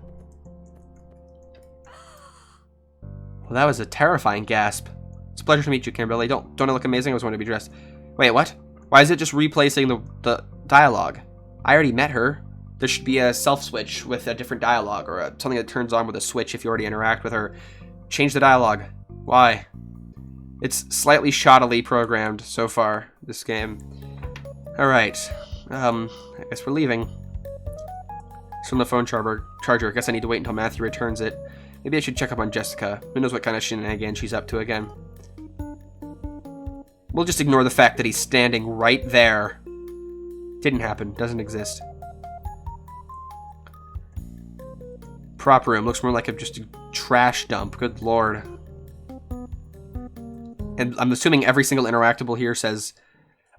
Well, that was a terrifying gasp. It's a pleasure to meet you, Kimberly. Don't I look amazing? I was wanting to be dressed. Wait, what? Why is it just replacing the dialogue? I already met her. There should be a self switch with a different dialogue, or something that turns on with a switch if you already interact with her. Change the dialogue. Why? It's slightly shoddily programmed so far, this game. Alright. I guess we're leaving. It's from the phone charger. I guess I need to wait until Matthew returns it. Maybe I should check up on Jessica. Who knows what kind of shenanigans she's up to again. We'll just ignore the fact that he's standing right there. Didn't happen. Doesn't exist. Prop room. Looks more like just a trash dump. Good lord. And I'm assuming every single interactable here says...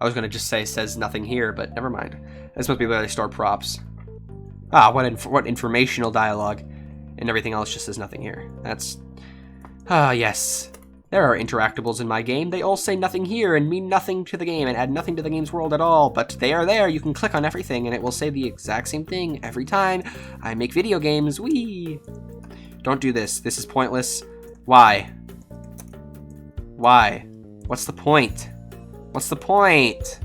I was going to just say says nothing here, but never mind. This must be where they store props. Ah, what informational dialogue. And everything else just says nothing here. That's... Ah, yes. There are interactables in my game. They all say nothing here and mean nothing to the game and add nothing to the game's world at all, but they are there. You can click on everything and it will say the exact same thing every time I make video games. Whee! Don't do this. This is pointless. Why? Why? What's the point? What's the point?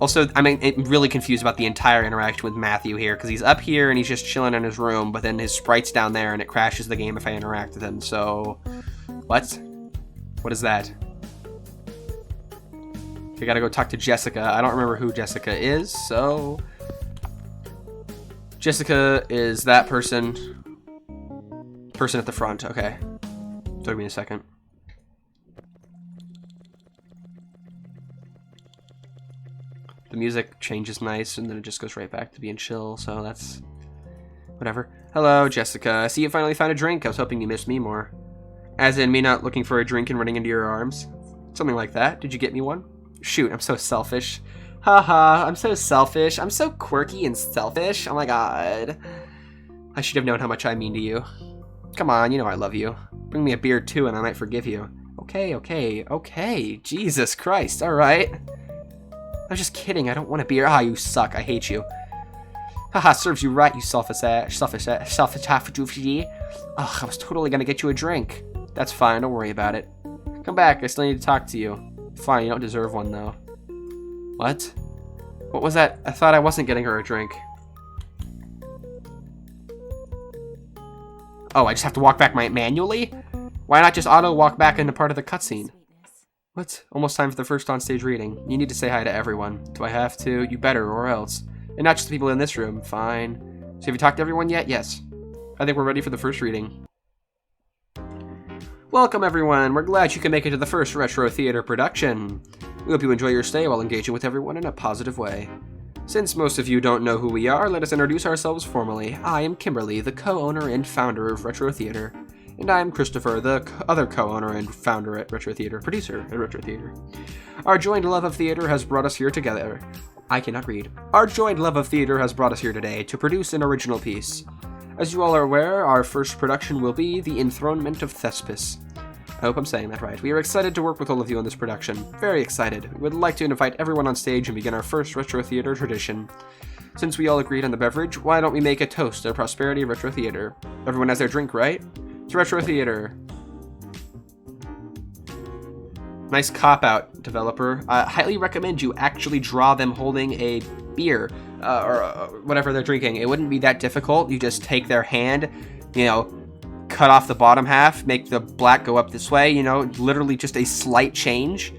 Also, I'm really confused about the entire interaction with Matthew here, because he's up here and he's just chilling in his room, but then his sprite's down there and it crashes the game if I interact with him, so... What? What is that? I gotta go talk to Jessica. I don't remember who Jessica is, so... Jessica is that person. Person at the front, okay. Took me a second. The music changes nice, and then it just goes right back to being chill, so that's... Whatever. Hello, Jessica. I see you finally found a drink. I was hoping you missed me more. As in, me not looking for a drink and running into your arms? Something like that. Did you get me one? Shoot, I'm so selfish. Haha, I'm so selfish. I'm so quirky and selfish. Oh my god. I should have known how much I mean to you. Come on, you know I love you. Bring me a beer too and I might forgive you. Okay. Jesus Christ, alright. I was just kidding, I don't want a beer. Ah, you suck, I hate you. Haha, serves you right, you selfish ass. Ugh, I was totally gonna get you a drink. That's fine, don't worry about it. Come back, I still need to talk to you. Fine, you don't deserve one though. What? What was that? I thought I wasn't getting her a drink. Oh, I just have to walk back manually? Why not just auto-walk back into part of the cutscene? What? Almost time for the first on-stage reading. You need to say hi to everyone. Do I have to? You better, or else. And not just the people in this room. Fine. So have you talked to everyone yet? Yes. I think we're ready for the first reading. Welcome, everyone. We're glad you can make it to the first Retro Theater production. We hope you enjoy your stay while engaging with everyone in a positive way. Since most of you don't know who we are, let us introduce ourselves formally. I am Kimberly, the co-owner and founder of Retro Theater. And I am Christopher, the other co-owner and founder at Retro Theater, producer at Retro Theater. Our joined love of theater has brought us here together. I cannot read. Our joint love of theater has brought us here today to produce an original piece. As you all are aware, our first production will be The Enthronement of Thespis. I hope I'm saying that right. We are excited to work with all of you on this production. Very excited. We would like to invite everyone on stage and begin our first retro theater tradition. Since we all agreed on the beverage, why don't we make a toast to the prosperity of retro theater? Everyone has their drink, right? To retro theater. Nice cop-out, developer. I highly recommend you actually draw them holding a beer, or whatever they're drinking. It wouldn't be that difficult. You just take their hand, you know, cut off the bottom half, make the black go up this way, you know, literally just a slight change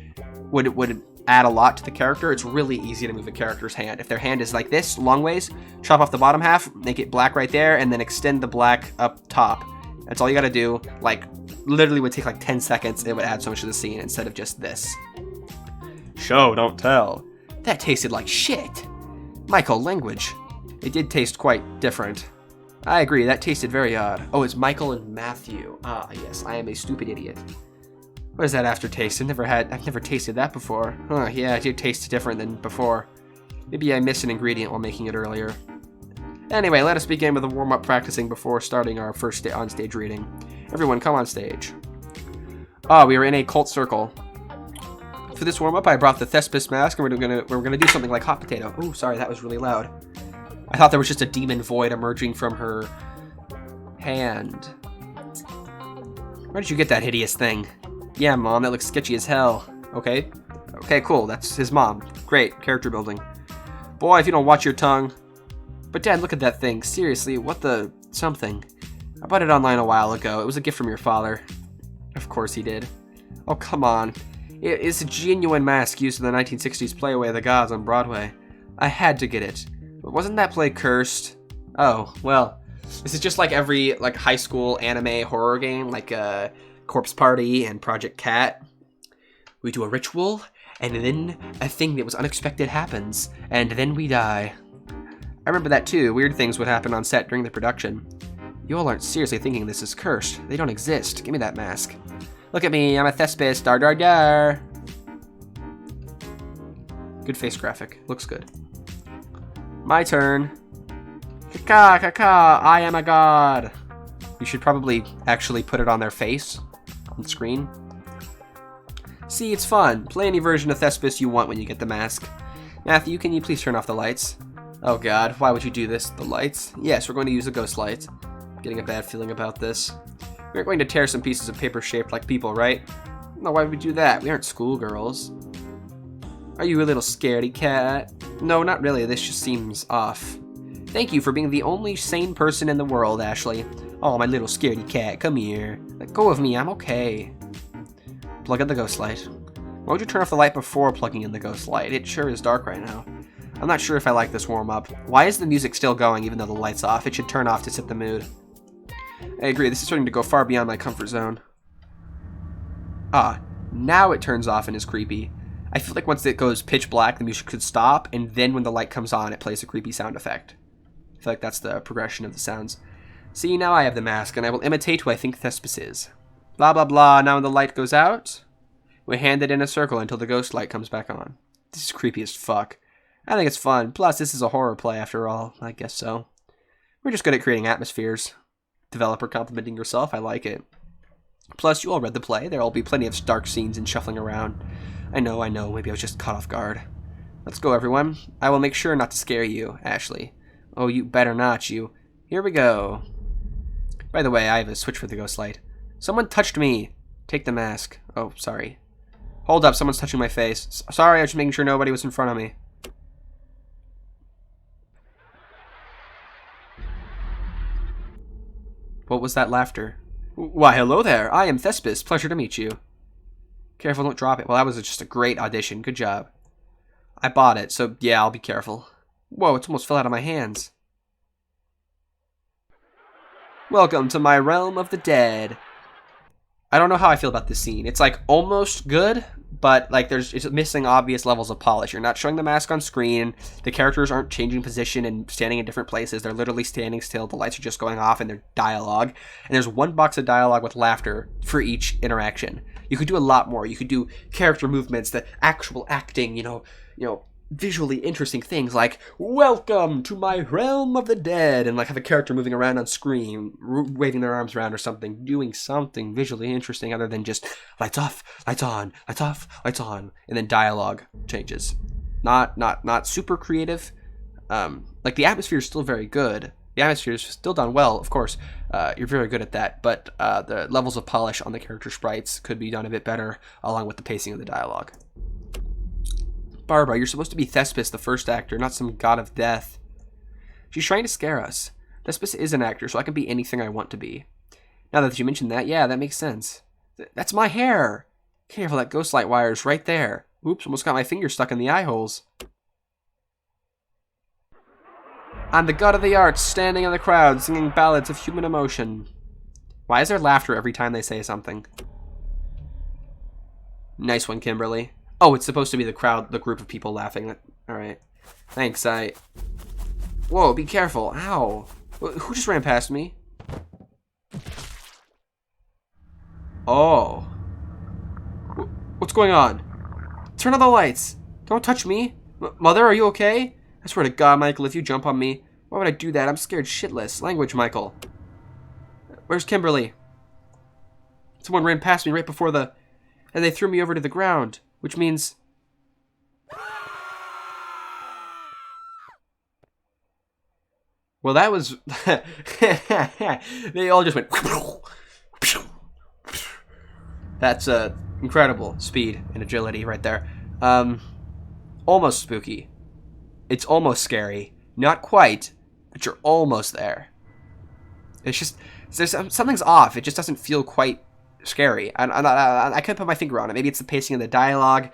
would add a lot to the character. It's really easy to move a character's hand. If their hand is like this, long ways, chop off the bottom half, make it black right there, and then extend the black up top. That's all you gotta do. Like, literally would take like 10 seconds. It would add so much to the scene instead of just this. Show, don't tell. That tasted like shit. Michael, language. It did taste quite different. I agree, that tasted very odd. Oh, it's Michael and Matthew. Ah, yes, I am a stupid idiot. What is that aftertaste? I've never tasted that before. Huh, yeah, it did taste different than before. Maybe I missed an ingredient while making it earlier. Anyway, let us begin with a warm-up practicing before starting our first on-stage reading. Everyone, come on stage. Ah, we are in a cult circle. For this warm-up, I brought the Thespis mask, and we're gonna do something like hot potato. Oh, sorry, that was really loud. I thought there was just a demon void emerging from her hand. Where did you get that hideous thing? Yeah, Mom, that looks sketchy as hell. Okay. Okay, cool. That's his mom. Great. Character building. Boy, if you don't watch your tongue. But Dad, look at that thing. Seriously, what the... something. I bought it online a while ago. It was a gift from your father. Of course he did. Oh, come on. It's a genuine mask used in the 1960s play Away of the Gods on Broadway. I had to get it. But wasn't that play cursed? Oh, well, this is just like every like high school anime horror game, like Corpse Party and Project Cat. We do a ritual, and then a thing that was unexpected happens, and then we die. I remember that too. Weird things would happen on set during the production. You all aren't seriously thinking this is cursed. They don't exist. Give me that mask. Look at me, I'm a Thespis, dar dar dar. Good face graphic. Looks good. My turn. Kaka, kaka, I am a god. You should probably actually put it on their face, on the screen. See, it's fun. Play any version of Thespis you want when you get the mask. Matthew, can you please turn off the lights? Oh god, why would you do this? The lights? Yes, we're going to use a ghost light. Getting a bad feeling about this. We aren't going to tear some pieces of paper shaped like people, right? No, why would we do that? We aren't schoolgirls. Are you a little scaredy cat? No, not really. This just seems off. Thank you for being the only sane person in the world, Ashley. Oh, my little scaredy cat, come here. Let go of me, I'm okay. Plug in the ghost light. Why would you turn off the light before plugging in the ghost light? It sure is dark right now. I'm not sure if I like this warm-up. Why is the music still going even though the light's off? It should turn off to set the mood. I agree, this is starting to go far beyond my comfort zone. Ah, now it turns off and is creepy. I feel like once it goes pitch black, the music could stop, and then when the light comes on, it plays a creepy sound effect. I feel like that's the progression of the sounds. See, now I have the mask, and I will imitate who I think Thespis is. Blah, blah, blah. Now when the light goes out, we hand it in a circle until the ghost light comes back on. This is creepy as fuck. I think it's fun. Plus, this is a horror play after all. I guess so. We're just good at creating atmospheres. Developer complimenting yourself. I like it. Plus, you all read the play. There'll be plenty of dark scenes and shuffling around. I know. Maybe I was just caught off guard. Let's go, everyone. I will make sure not to scare you, Ashley. Oh, you better not, you. Here we go. By the way, I have a switch for the ghost light. Someone touched me. Take the mask. Oh, sorry. Hold up, someone's touching my face. Sorry, I was just making sure nobody was in front of me. What was that laughter? Why, hello there. I am Thespis. Pleasure to meet you. Careful, don't drop it. Well, that was just a great audition. Good job. I bought it, so yeah, I'll be careful. Whoa, it almost fell out of my hands. Welcome to my realm of the dead. I don't know how I feel about this scene. It's like almost good, but like it's missing obvious levels of polish. You're not showing the mask on screen. The characters aren't changing position and standing in different places. They're literally standing still. The lights are just going off in their dialogue. And there's one box of dialogue with laughter for each interaction. You could do a lot more. You could do character movements, the actual acting, you know, visually interesting things like "Welcome to my realm of the dead," and like have a character moving around on screen, waving their arms around or something, doing something visually interesting other than just lights off, lights on, lights off, lights on, and then dialogue changes. Not super creative. Like the atmosphere is still very good. The atmosphere is still done well, of course. You're very good at that, but the levels of polish on the character sprites could be done a bit better, along with the pacing of the dialogue. Barbara, you're supposed to be Thespis, the first actor, not some god of death. She's trying to scare us. Thespis is an actor, so I can be anything I want to be. Now that you mentioned that, yeah, that makes sense. That's my hair! Careful, that ghost light wire's right there. Oops, almost got my finger stuck in the eye holes. I'm the god of the arts, standing in the crowd, singing ballads of human emotion. Why is there laughter every time they say something? Nice one, Kimberly. Oh, it's supposed to be the crowd, the group of people laughing. Alright. Thanks, Whoa, be careful. Ow. Who just ran past me? Oh. What's going on? Turn on the lights. Don't touch me. Mother, are you okay? I swear to God, Michael, if you jump on me, why would I do that? I'm scared shitless. Language, Michael. Where's Kimberly? Someone ran past me right before and they threw me over to the ground, which means... Well, that was... They all just went... That's incredible speed and agility right there. Almost spooky. It's almost scary. Not quite, but you're almost there. It's just... something's off. It just doesn't feel quite scary. I couldn't put my finger on it. Maybe it's the pacing of the dialogue.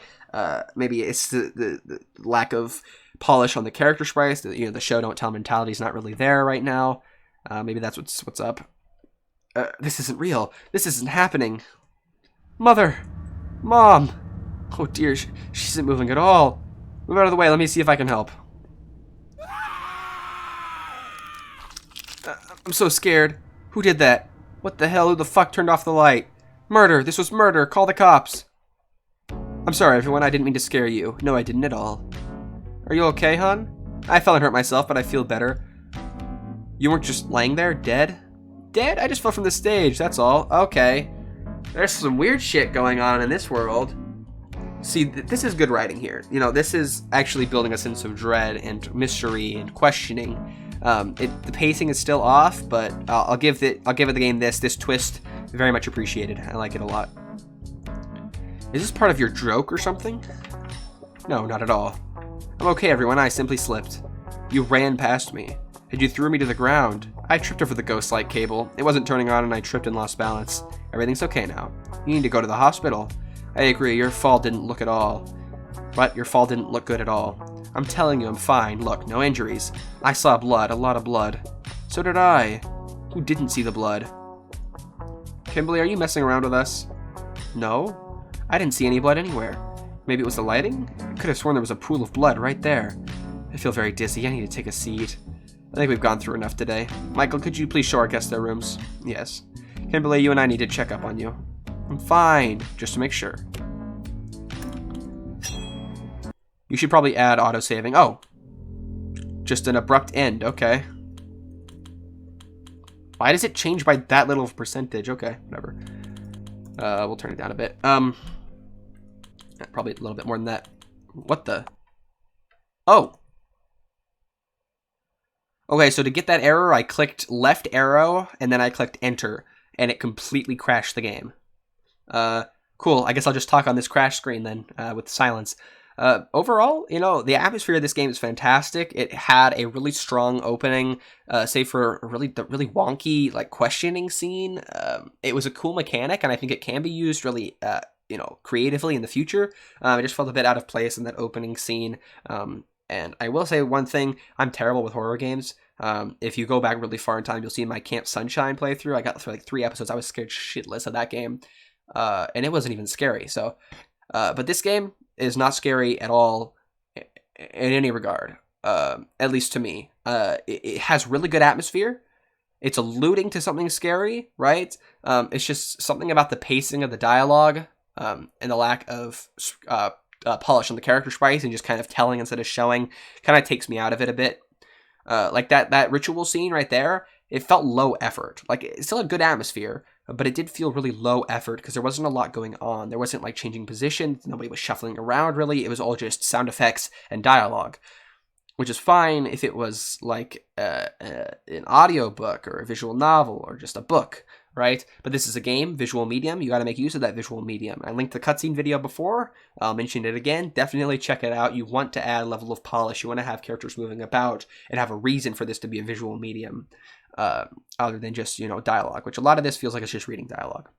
Maybe it's the lack of polish on the character sprites. The show don't tell mentality is not really there right now. Maybe that's what's up. This isn't real. This isn't happening. Mother! Mom! Oh dear, she isn't moving at all. Move out of the way, let me see if I can help. I'm so scared. Who did that? What the hell? Who the fuck turned off the light? Murder! This was murder! Call the cops! I'm sorry, everyone. I didn't mean to scare you. No, I didn't at all. Are you okay, hon? I fell and hurt myself, but I feel better. You weren't just laying there, dead? Dead? I just fell from the stage, that's all. Okay. There's some weird shit going on in this world. See, this is good writing here. This is actually building a sense of dread and mystery and questioning. The pacing is still off, but I'll give the game this twist. Very much appreciated. I like it a lot. Is this part of your joke or something? No, not at all. I'm okay, everyone. I simply slipped. You ran past me, and you threw me to the ground. I tripped over the ghost light cable. It wasn't turning on, and I tripped and lost balance. Everything's okay now. You need to go to the hospital. I agree. Your fall didn't look at all. But your fall didn't look good at all. I'm telling you, I'm fine. Look, no injuries. I saw blood, a lot of blood. So did I. Who didn't see the blood? Kimberly, are you messing around with us? No. I didn't see any blood anywhere. Maybe it was the lighting? I could have sworn there was a pool of blood right there. I feel very dizzy. I need to take a seat. I think we've gone through enough today. Michael, could you please show our guests their rooms? Yes. Kimberly, you and I need to check up on you. I'm fine, just to make sure. You should probably add autosaving. Oh. Just an abrupt end. Okay. Why does it change by that little of a percentage? Okay, whatever. We'll turn it down a bit. Probably a little bit more than that. What the? Oh. Okay, so to get that error, I clicked left arrow, and then I clicked enter, and it completely crashed the game. Cool. I guess I'll just talk on this crash screen then, with silence. Overall, the atmosphere of this game is fantastic. It had a really strong opening, save for the really wonky, questioning scene. It was a cool mechanic, and I think it can be used really, creatively in the future. I just felt a bit out of place in that opening scene. And I will say one thing, I'm terrible with horror games. If you go back really far in time, you'll see my Camp Sunshine playthrough. I got through 3 episodes. I was scared shitless of that game. And it wasn't even scary. So, but this game is not scary at all in any regard, at least to me. It has really good atmosphere. It's alluding to something scary, right? It's just something about the pacing of the dialogue and the lack of polish on the character sprites and just kind of telling instead of showing kind of takes me out of it a bit. Like that ritual scene right there, it felt low effort. Like, it still had good atmosphere, but it did feel really low effort because there wasn't a lot going on. There wasn't like changing positions. Nobody was shuffling around really. It was all just sound effects and dialogue, which is fine if it was like an audio book or a visual novel or just a book, right? But this is a game, visual medium. You got to make use of that visual medium. I linked the cutscene video before. I'll mention it again. Definitely check it out. You want to add a level of polish. You want to have characters moving about and have a reason for this to be a visual medium. Other than just, dialogue, which a lot of this feels like it's just reading dialogue.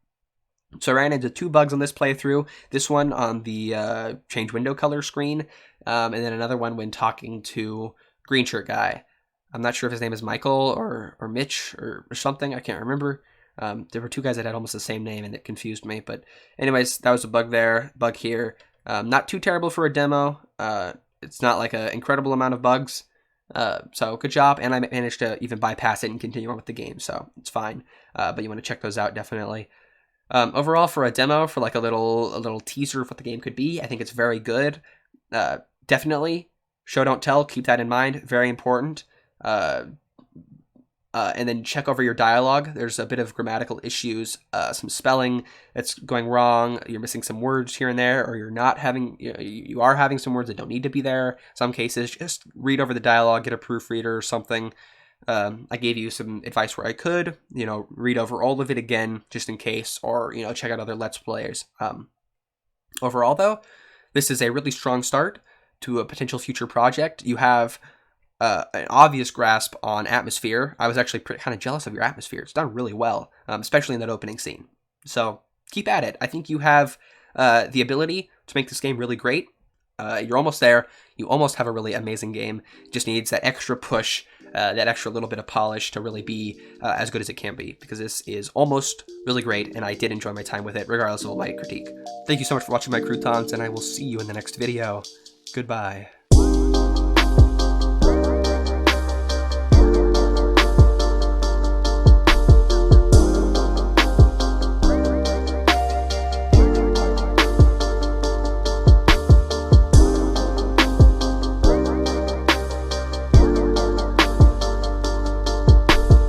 So I ran into 2 bugs on this playthrough. This one on the change window color screen, and then another one when talking to green shirt guy. I'm not sure if his name is Michael or Mitch or something. I can't remember. There were 2 guys that had almost the same name, and it confused me. But anyways, that was a bug there, bug here. Not too terrible for a demo. It's not like an incredible amount of bugs. So good job, and I managed to even bypass it and continue on with the game, so it's fine. But you want to check those out, definitely. Overall, for a demo, for like a little teaser of what the game could be, I think it's very good. Definitely, show don't tell, keep that in mind, very important. And then check over your dialogue. There's a bit of grammatical issues, some spelling that's going wrong. You're missing some words here and there, or you're not having, you are having some words that don't need to be there. Some cases, just read over the dialogue, get a proofreader or something. I gave you some advice where I could, read over all of it again, just in case, or, check out other Let's Players. Overall, though, this is a really strong start to a potential future project. You have an obvious grasp on atmosphere. I was actually kind of jealous of your atmosphere. It's done really well, especially in that opening scene. So keep at it. I think you have the ability to make this game really great. You're almost there. You almost have a really amazing game. It just needs that extra push, that extra little bit of polish to really be as good as it can be, because this is almost really great, and I did enjoy my time with it, regardless of all my critique. Thank you so much for watching my croutons, and I will see you in the next video. Goodbye.